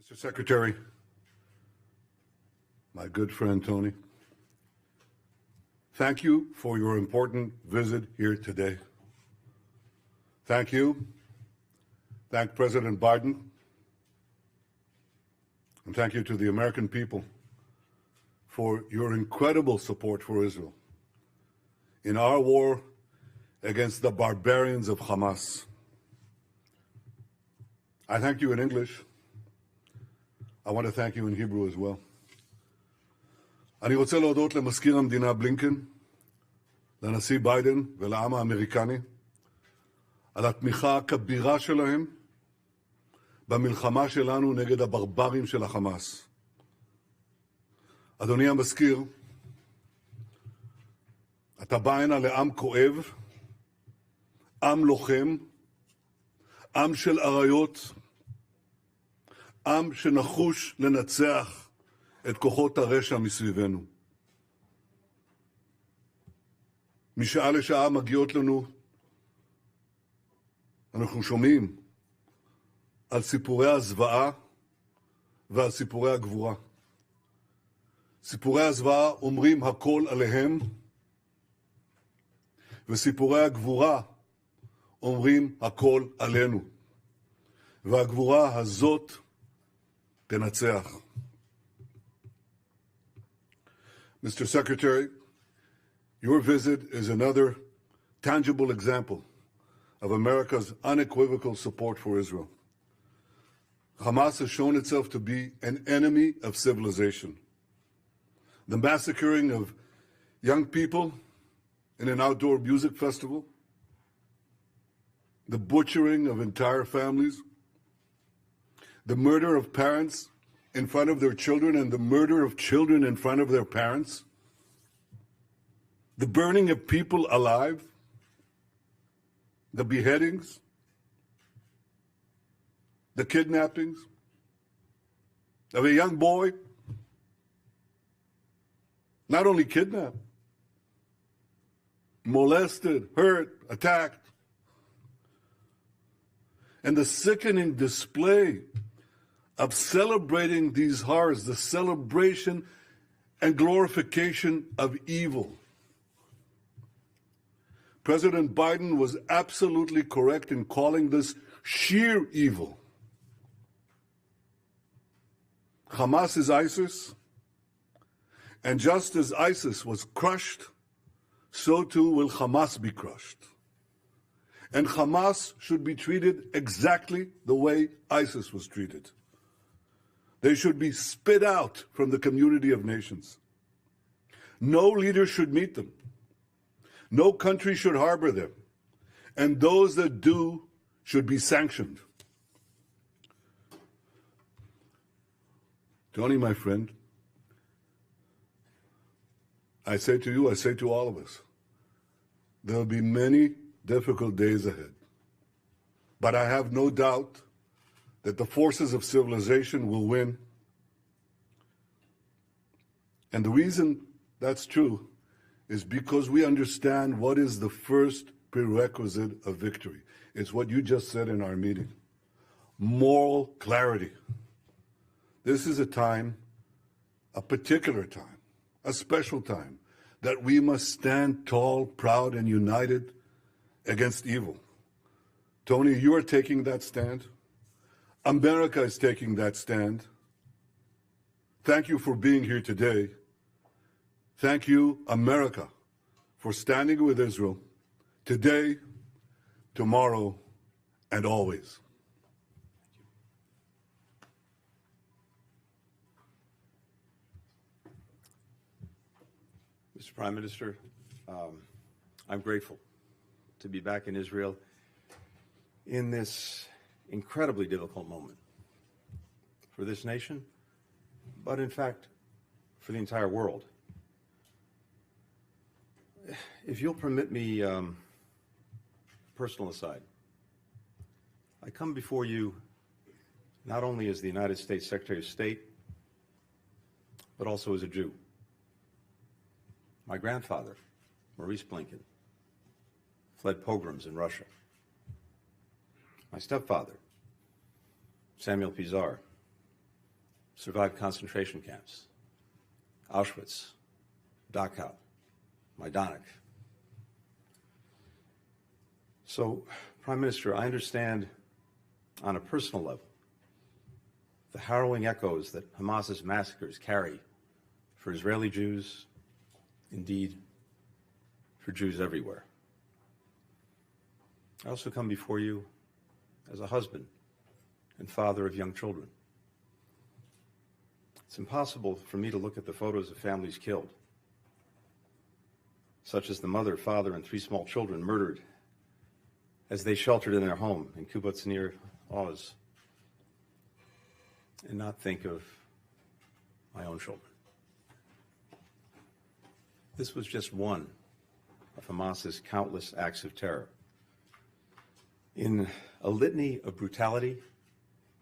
Mr. Secretary, my good friend Tony, thank you for your important visit here today. Thank you. Thank President Biden. And thank you to the American people for your incredible support for Israel in our war against the barbarians of Hamas. I thank you in English. I want to thank you in Hebrew as well. אני רוצה להודות למזכיר המדינה בלינקן, לנשיא ביידן ולעם האמריקני על התמיכה הכבירה שלהם במלחמה שלנו נגד הברברים של החמאס. אדוני המזכיר, אתה בא הנה לעם כואב, עם לוחם, עם של אריות, עם שנחוש לנצח את כוחות הרשע מסביבנו. משעה לשעה מגיעות לנו, אנחנו שומעים על סיפורי הזוועה ועל סיפורי הגבורה. סיפורי הזוועה אומרים הכל עליהם, וסיפורי הגבורה אומרים הכל עלינו. והגבורה הזאת תנצח. Mr. Secretary, your visit is another tangible example of America's unequivocal support for Israel. Hamas has shown itself to be an enemy of civilization. The massacring of young people in an outdoor music festival, the butchering of entire families, the murder of parents in front of their children and the murder of children in front of their parents, the burning of people alive, the beheadings, the kidnappings of a young boy, not only kidnapped, molested, hurt, attacked, and the sickening display of celebrating these horrors, the celebration and glorification of evil. President Biden was absolutely correct in calling this sheer evil. Hamas is ISIS, and just as ISIS was crushed, so too will Hamas be crushed. And Hamas should be treated exactly the way ISIS was treated. They should be spit out from the community of nations. No leader should meet them. No country should harbor them. And those that do should be sanctioned. Tony, my friend, I say to you, I say to all of us, there will be many difficult days ahead. But I have no doubt that the forces of civilization will win. And the reason that's true is because we understand what is the first prerequisite of victory. It's what you just said in our meeting. Moral clarity. This is a time, a particular time, a special time, that we must stand tall, proud, and united against evil. Tony, you are taking that stand. America is taking that stand. Thank you for being here today. Thank you, America, for standing with Israel today, tomorrow, and always. Mr. Prime Minister, I'm grateful to be back in Israel in this incredibly difficult moment for this nation, but in fact, for the entire world. If you'll permit me, personal aside, I come before you not only as the United States Secretary of State, but also as a Jew. My grandfather, Maurice Blinken, fled pogroms in Russia. My stepfather, Samuel Pizar, survived concentration camps, Auschwitz, Dachau, Majdanek. So, Prime Minister, I understand on a personal level the harrowing echoes that Hamas's massacres carry for Israeli Jews, indeed, for Jews everywhere. I also come before you as a husband and father of young children. It's impossible for me to look at the photos of families killed, such as the mother, father, and 3 small children murdered as they sheltered in their home in kibbutz near Oz, and not think of my own children. This was just one of Hamas's countless acts of terror. In a litany of brutality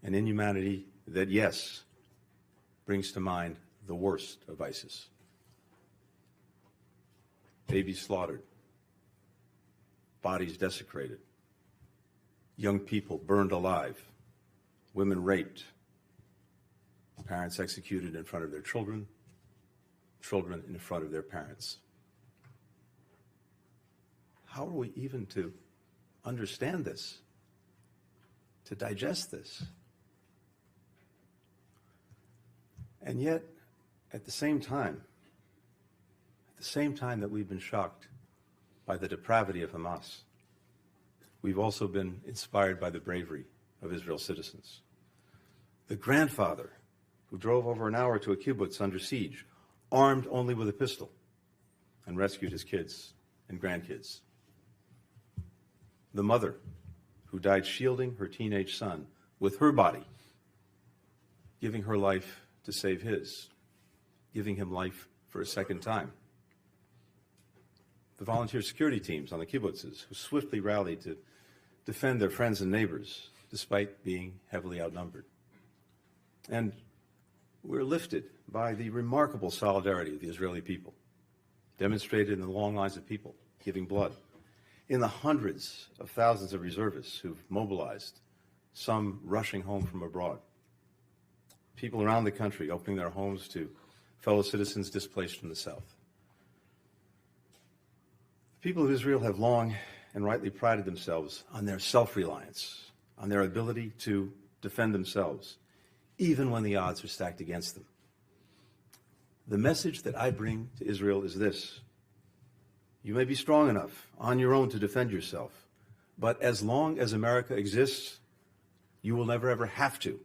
and inhumanity that, yes, brings to mind the worst of ISIS. Babies slaughtered, bodies desecrated, young people burned alive, women raped, parents executed in front of their children, children in front of their parents. How are we even to understand this, to digest this? And yet, at the same time that we've been shocked by the depravity of Hamas, we've also been inspired by the bravery of Israel's citizens. The grandfather who drove over an hour to a kibbutz under siege, armed only with a pistol, and rescued his kids and grandkids. The mother who died shielding her teenage son with her body, giving her life to save his, giving him life for a second time. The volunteer security teams on the kibbutzes who swiftly rallied to defend their friends and neighbors despite being heavily outnumbered. And we're lifted by the remarkable solidarity of the Israeli people, demonstrated in the long lines of people giving blood, in the hundreds of thousands of reservists who've mobilized, some rushing home from abroad, people around the country opening their homes to fellow citizens displaced from the South. The people of Israel have long and rightly prided themselves on their self-reliance, on their ability to defend themselves, even when the odds are stacked against them. The message that I bring to Israel is this: you may be strong enough on your own to defend yourself, but as long as America exists, you will never ever have to.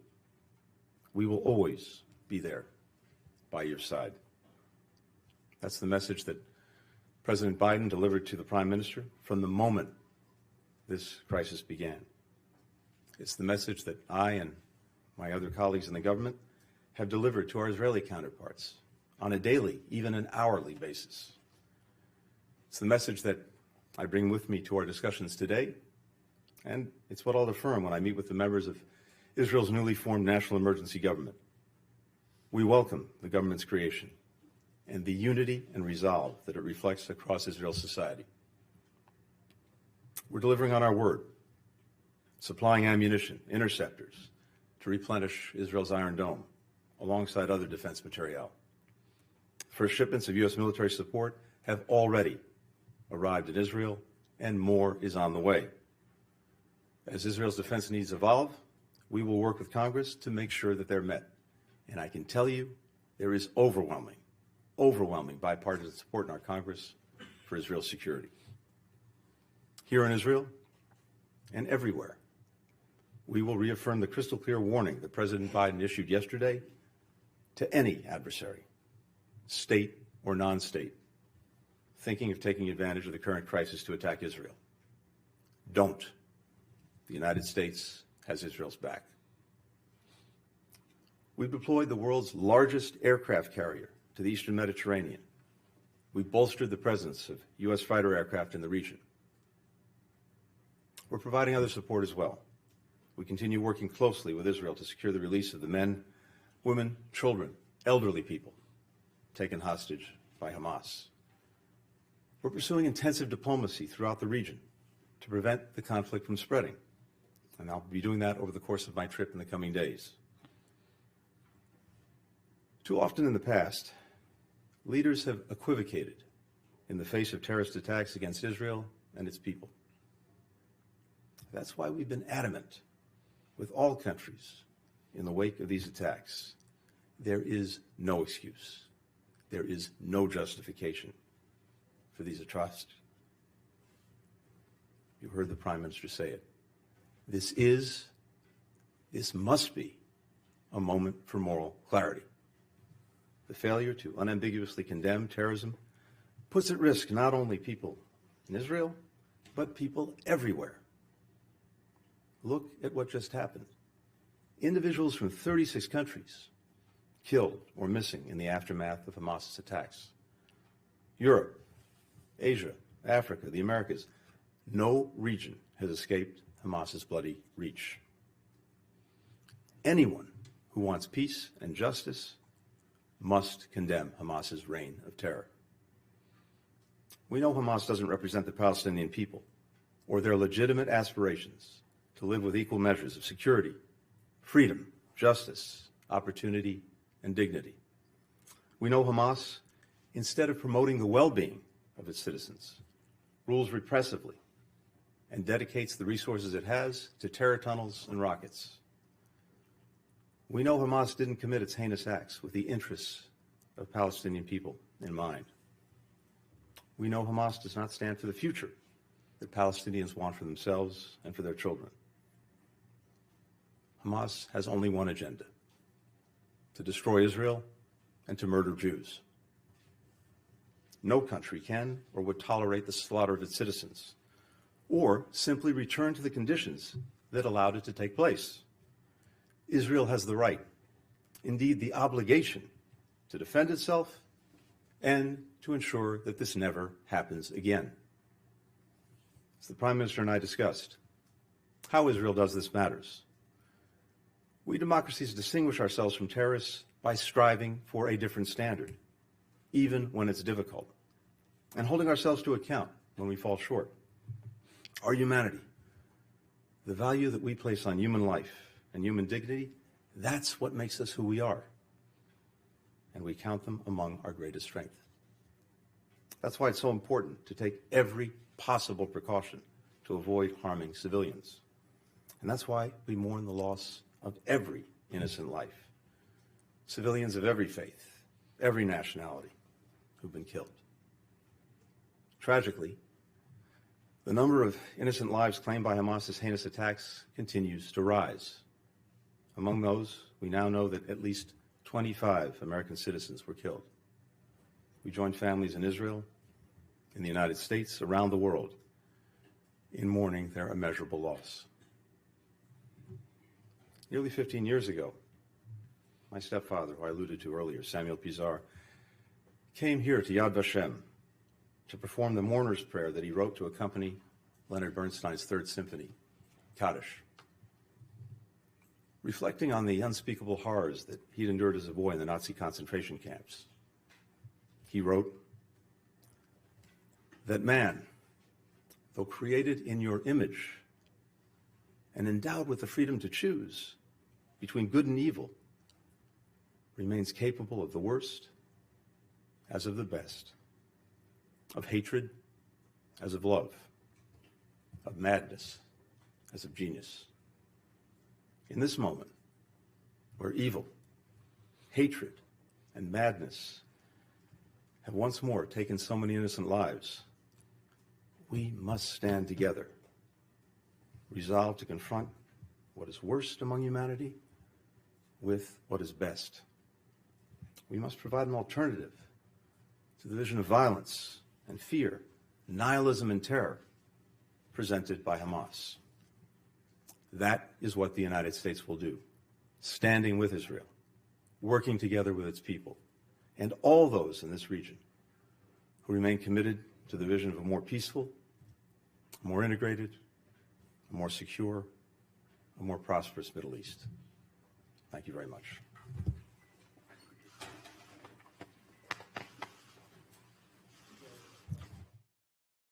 We will always be there by your side. That's the message that President Biden delivered to the Prime Minister from the moment this crisis began. It's the message that I and my other colleagues in the government have delivered to our Israeli counterparts on a daily, even an hourly basis. It's the message that I bring with me to our discussions today, and it's what I'll affirm when I meet with the members of Israel's newly formed national emergency government. We welcome the government's creation and the unity and resolve that it reflects across Israel's society. We're delivering on our word, supplying ammunition, interceptors, to replenish Israel's Iron Dome, alongside other defense materiel. First shipments of U.S. military support have already arrived in Israel, and more is on the way. As Israel's defense needs evolve, we will work with Congress to make sure that they're met. And I can tell you, there is overwhelming bipartisan support in our Congress for Israel's security. Here in Israel and everywhere, we will reaffirm the crystal clear warning that President Biden issued yesterday to any adversary, state or non-state, thinking of taking advantage of the current crisis to attack Israel. Don't. The United States has Israel's back. We've deployed the world's largest aircraft carrier to the Eastern Mediterranean. We've bolstered the presence of U.S. fighter aircraft in the region. We're providing other support as well. We continue working closely with Israel to secure the release of the men, women, children, elderly people taken hostage by Hamas. We're pursuing intensive diplomacy throughout the region to prevent the conflict from spreading, and I'll be doing that over the course of my trip in the coming days. Too often in the past, leaders have equivocated in the face of terrorist attacks against Israel and its people. That's why we've been adamant with all countries in the wake of these attacks. There is no excuse. There is no justification for these atrocities. You heard the Prime Minister say it. This must be a moment for moral clarity. The failure to unambiguously condemn terrorism puts at risk not only people in Israel, but people everywhere. Look at what just happened. Individuals from 36 countries killed or missing in the aftermath of Hamas's attacks. Europe, Asia, Africa, the Americas. No region has escaped Hamas's bloody reach. Anyone who wants peace and justice must condemn Hamas's reign of terror. We know Hamas doesn't represent the Palestinian people or their legitimate aspirations to live with equal measures of security, freedom, justice, opportunity, and dignity. We know Hamas, instead of promoting the well-being of its citizens, rules repressively and dedicates the resources it has to terror tunnels and rockets. We know Hamas didn't commit its heinous acts with the interests of Palestinian people in mind. We know Hamas does not stand for the future that Palestinians want for themselves and for their children. Hamas has only one agenda: to destroy Israel and to murder Jews. No country can or would tolerate the slaughter of its citizens, or simply return to the conditions that allowed it to take place. Israel has the right, indeed the obligation, to defend itself and to ensure that this never happens again. As the Prime Minister and I discussed, how Israel does this matters. We democracies distinguish ourselves from terrorists by striving for a different standard, even when it's difficult, and holding ourselves to account when we fall short. Our humanity, the value that we place on human life and human dignity, that's what makes us who we are. And we count them among our greatest strength. That's why it's so important to take every possible precaution to avoid harming civilians. And that's why we mourn the loss of every innocent life. Civilians of every faith, every nationality who've been killed. Tragically, the number of innocent lives claimed by Hamas's heinous attacks continues to rise. Among those, we now know that at least 25 American citizens were killed. We join families in Israel, in the United States, around the world, in mourning their immeasurable loss. Nearly 15 years ago, my stepfather, who I alluded to earlier, Samuel Pizarro, came here to Yad Vashem to perform the mourner's prayer that he wrote to accompany Leonard Bernstein's Third Symphony, Kaddish. Reflecting on the unspeakable horrors that he'd endured as a boy in the Nazi concentration camps, he wrote that man, though created in your image and endowed with the freedom to choose between good and evil, remains capable of the worst as of the best, of hatred as of love, of madness as of genius. In this moment, where evil, hatred, and madness have once more taken so many innocent lives, we must stand together, resolved to confront what is worst among humanity with what is best. We must provide an alternative to the vision of violence and fear, nihilism and terror presented by Hamas. That is what the United States will do, standing with Israel, working together with its people, and all those in this region who remain committed to the vision of a more peaceful, more integrated, a more secure, a more prosperous Middle East. Thank you very much.